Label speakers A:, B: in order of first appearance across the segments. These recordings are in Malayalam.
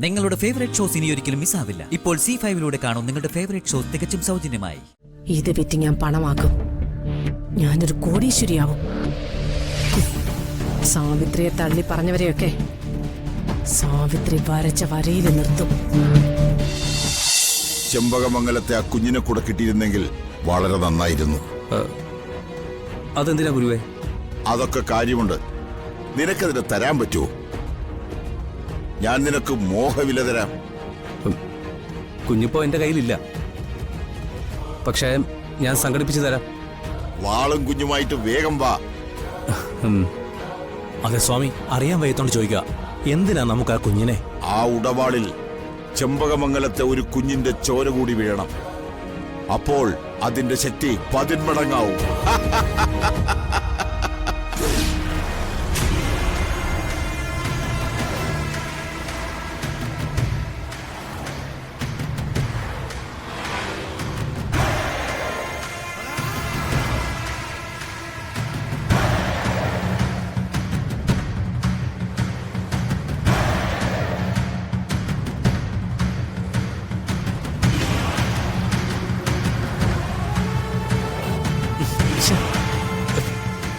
A: നിങ്ങളുടെ ഫേവറേറ്റ് ഷോസ് ഇനി ഒരിക്കലും മിസ്സാവില്ല. ഇപ്പോൾ C5 കാണും നിങ്ങളുടെ ഫേവറേറ്റ് ഷോസ് തികച്ചും സൗജന്യമായി.
B: ഇത് വിറ്റ് ഞാൻ പണമാക്കും. ഞാനൊരു കോടീശ്വരിയാവും. സാവിത്രിയെ തള്ളി പറഞ്ഞവരെയൊക്കെ സാവിത്രി വരച്ച വരയിൽ നിർത്തും.
C: ചെമ്പകമംഗലത്തെ ആ കുഞ്ഞിനെ കൂടെ കിട്ടിയിരുന്നെങ്കിൽ വളരെ നന്നായിരുന്നു.
D: അതെന്തിനാ ഗുരുവേ?
C: അതൊക്കെ കാര്യമുണ്ട്. നിനക്കതിന് തരാൻ പറ്റുമോ? ഞാൻ നിനക്ക് മോഹവില തരാം.
D: കുഞ്ഞിപ്പോ എന്റെ കയ്യിലില്ല, പക്ഷേ ഞാൻ സംഘടിപ്പിച്ചു തരാം.
C: വാളും കുഞ്ഞുമായിട്ട് വേഗം വാ.
E: അതെ സ്വാമി, അറിയാൻ വയ്യത്തോണ്ട് ചോദിക്കുക, എന്തിനാ നമുക്ക് ആ കുഞ്ഞിനെ?
C: ആ ഉടവാളിൽ ചെമ്പകമംഗലത്തെ ഒരു കുഞ്ഞിന്റെ ചോര കൂടി വീഴണം. അപ്പോൾ അതിന്റെ ശക്തി 10 മടങ്ങാവും.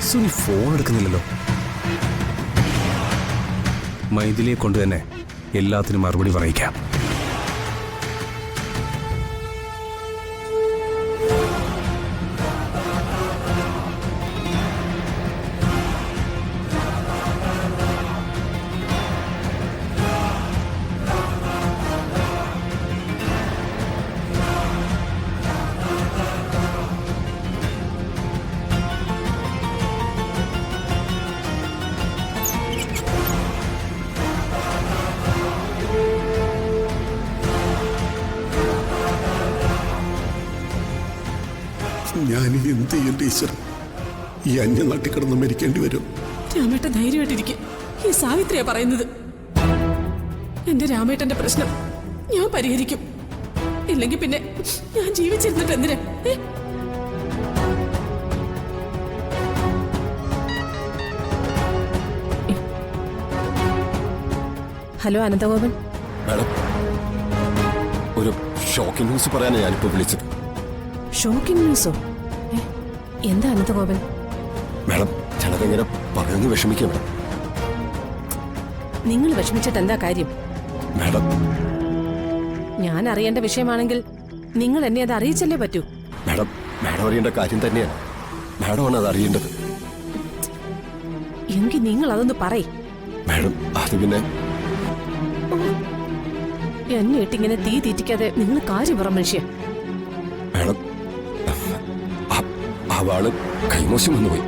E: സുനി ഫോൺ എടുക്കുന്നില്ലല്ലോ. മൈഥിലിയെ കൊണ്ട് തന്നെ എല്ലാത്തിനും മറുപടി പറയിക്കാം.
F: ഞാനിനി എന്ത് ചെയ്യേണ്ട ഈശ്വരൻ? ഈ അന്യനാട്ടിൽ കിടന്ന് മരിക്കേണ്ടി വരും.
B: രാമേട്ടൻ ധൈര്യമായിട്ടിരിക്കും. ഈ സാവിത്രിയാ പറയുന്നത്. എന്റെ രാമേട്ടന്റെ പ്രശ്നം ഞാൻ പരിഹരിക്കും. ഇല്ലെങ്കിൽ പിന്നെ ഞാൻ ജീവിച്ചിരുന്നിട്ട് എന്തിനാ? ഹലോ അനന്തഗോപൻ.
G: മാഡം, ഒരു ഷോക്കിംഗ് ന്യൂസ് പറയാനാണ് ഞാനിപ്പോ വിളിച്ചത്.
B: ഷോക്കിംഗ് ന്യൂസോ? എന്താ അനന്തഗോപൻ?
G: മാഡം, ഞാനതെങ്ങനെ പറയുന്നു വിഷമിക്കുക മാഡം.
B: നിങ്ങൾ വിഷമിച്ചിട്ട് എന്താ കാര്യം?
G: മാഡം,
B: ഞാൻ അറിയേണ്ട വിഷയമാണെങ്കിൽ നിങ്ങൾ എന്നെ അത് അറിയിച്ചല്ലേ പറ്റൂ.
G: മാഡം, മാഡം അറിയേണ്ട കാര്യം തന്നെയാണ്. മാഡമാണ് അത് അറിയേണ്ടത്.
B: എങ്കിൽ നിങ്ങൾ അതൊന്ന് പറയ്.
G: മാഡം, അത് പിന്നെ
B: എന്നെ ഇട്ടിങ്ങനെ തീ തീറ്റിക്കാതെ നിങ്ങൾ കാര്യം പറ മനുഷ്യ.
G: മാഡം, ആ വാള് കൈമോശം വന്നുപോയി.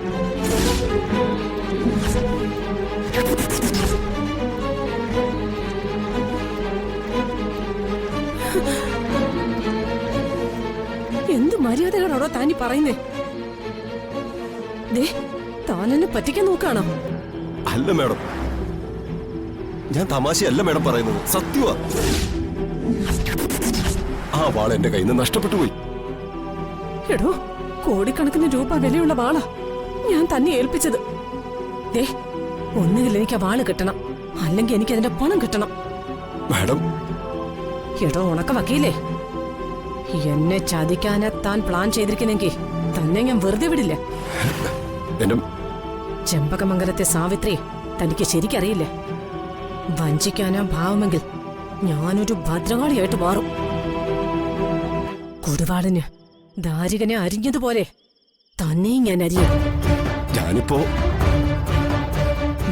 B: എന്ത് മര്യാദകളാണോ താനി പറയുന്നേ? ദേ, താനെന്നെ പറ്റിക്കാൻ നോക്കാണോ?
G: അല്ല മാഡം, ഞാൻ തമാശയല്ല മാഡം പറയുന്നത്, സത്യമാ. ആ വാൾ എന്റെ കയ്യിൽ നിന്ന് നഷ്ടപ്പെട്ടു പോയി.
B: എടോ, കോടിക്കണക്കിന് രൂപ വിലയുള്ള വാളാ ഞാൻ തന്നെ ഏൽപ്പിച്ചത്. ദേ, ഒന്നുകിൽ എനിക്ക് ആ വാള് കിട്ടണം, അല്ലെങ്കിൽ എനിക്ക് അതിന്റെ പണം കിട്ടണം.
G: മാഡം,
B: എടോ ഉണക്ക വക്കീലേ, എന്നെ ചതിക്കാനെ താൻ പ്ലാൻ ചെയ്തിരിക്കുന്നെങ്കിൽ തന്നെ ഞാൻ വെറുതെ വിടില്ല. ചെമ്പകമംഗലത്തെ സാവിത്രി തനിക്ക് ശരിക്കറിയില്ല. വഞ്ചിക്കാനാ ഭാവമെങ്കിൽ ഞാനൊരു ഭദ്രകാളിയായിട്ട് മാറും. കൊടുവാളിന് ദാരികനെ അരിഞ്ഞതുപോലെ തന്നെയും ഞാൻ അരിയും.
G: ഞാനിപ്പോ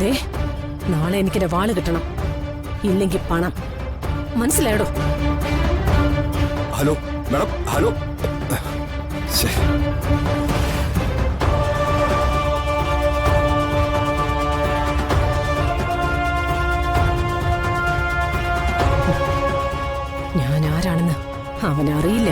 B: ദേ, നാളെ എനിക്കെന്റെ വാള് കിട്ടണം, ഇല്ലെങ്കിൽ പണം. മനസ്സിലായടോ?
G: Hello madam, hello.
B: ഞാൻ ആരാണെന്ന് അവനറിയില്ല.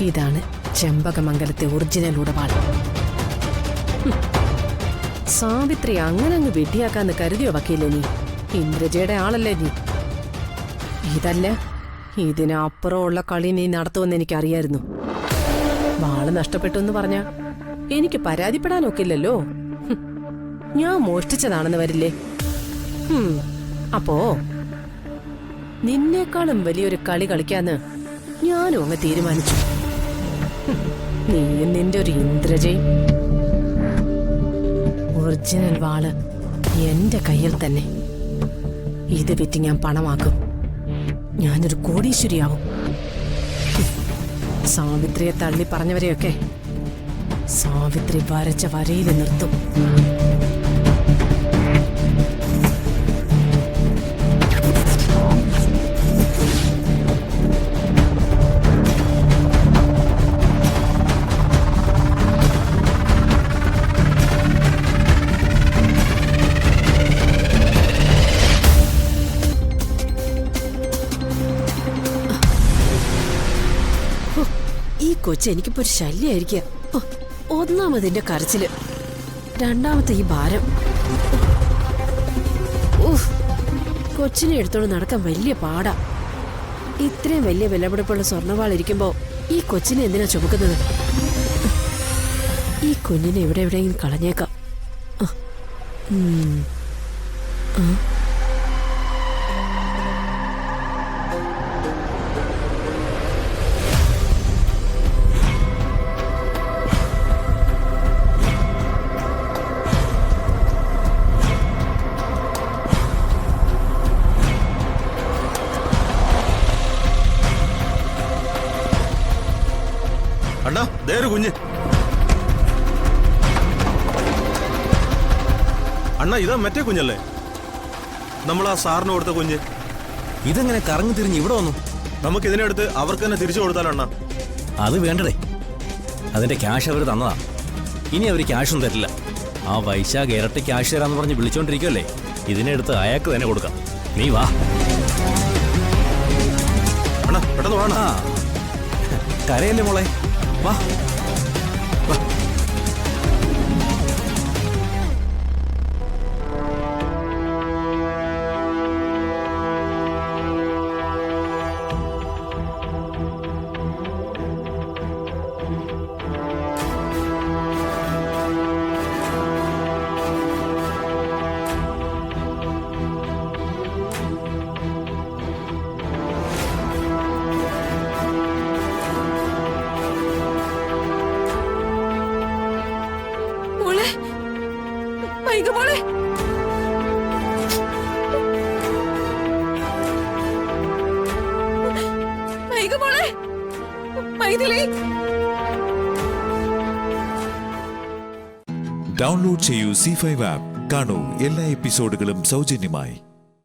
B: ഇതാണ് ചെമ്പകമംഗലത്തെ ഒറിജിനൽ ഉടവാൾ. സാവിത്രി അങ്ങനെ അങ്ങ് വെട്ടിയാക്കാന്ന് കരുതിയോ വക്കീലേ നീ? ഇന്ദ്രജയുടെ ആളല്ലേ നീ? ഇതല്ല, ഇതിനപ്പുറമുള്ള കളി നീ നടത്തുമെന്ന് എനിക്കറിയായിരുന്നു. വാള് നഷ്ടപ്പെട്ടു എന്ന് പറഞ്ഞാ എനിക്ക് പരാതിപ്പെടാനൊക്കില്ലല്ലോ. ഞാൻ മോഷ്ടിച്ചതാണെന്ന് വരില്ലേ? അപ്പോ നിന്നേക്കാളും വലിയൊരു കളി കളിക്കാന്ന് ഞാനും അങ്ങ് തീരുമാനിച്ചു. നീയും നിന്റെ ഒരു ഇന്ദ്രജയും. ഒറിജിനൽ വാള് എന്റെ കയ്യിൽ തന്നെ. ഇത് വിറ്റ് ഞാൻ പണമാക്കും. ഞാനൊരു കോടീശ്വരിയാവും. സാവിത്രിയെ തള്ളി പറഞ്ഞവരെയൊക്കെ സാവിത്രി വരച്ച വരയിൽ നിർത്തും. ഈ കൊച്ചു എനിക്കിപ്പോ ഒരു ശല്യായിരിക്കുക. ഒന്നാമതിന്റെ കരച്ചില്, രണ്ടാമത്തെ ഈ ഭാരം. കൊച്ചിനെ എടുത്തോണ്ട് നടക്കാൻ വലിയ പാടാ. ഇത്രയും വലിയ വിലപിടിപ്പുള്ള സ്വർണ്ണവാളിരിക്കുമ്പോ ഈ കൊച്ചിനെ എന്തിനാ ചുമക്കുന്നത്? ഈ കുഞ്ഞിനെ എവിടെയെങ്കിലും കളഞ്ഞേക്കാം.
H: അണ്ണാ, ദേ ഒരു കുഞ്ഞ്. അണ്ണാ, ഇതാ മറ്റേ കുഞ്ഞല്ലേ, നമ്മൾ ആ സാറിന് കൊടുത്ത കുഞ്ഞ്.
D: ഇതെങ്ങനെ കറങ്ങി തിരിഞ്ഞ് ഇവിടെ വന്നു?
H: നമുക്ക് ഇതിനെടുത്ത് അവർക്ക് തന്നെ തിരിച്ചു കൊടുത്താലണ്ണാ.
D: അത് വേണ്ടടേ, അതിന്റെ ക്യാഷ് അവർ തന്നതാ. ഇനി അവർ ക്യാഷൊന്നും തരില്ല. ആ വൈശാഖ് ഇരട്ടി ക്യാഷ് തരാന്ന് പറഞ്ഞ് വിളിച്ചോണ്ടിരിക്കുമല്ലേ, ഇതിനെടുത്ത് അയാൾക്ക് തന്നെ കൊടുക്കാം. നീ വാ
H: അണ്ണാ, പെട്ടെന്ന് വേണ.
D: കരയല്ലേ മോളെ, വാ വാ.
I: ഡൗൺലോഡ് ചെയ്യൂ C5 ആപ്പ്. കാണൂ എല്ലാ എപ്പിസോഡുകളും സൗജന്യമായി.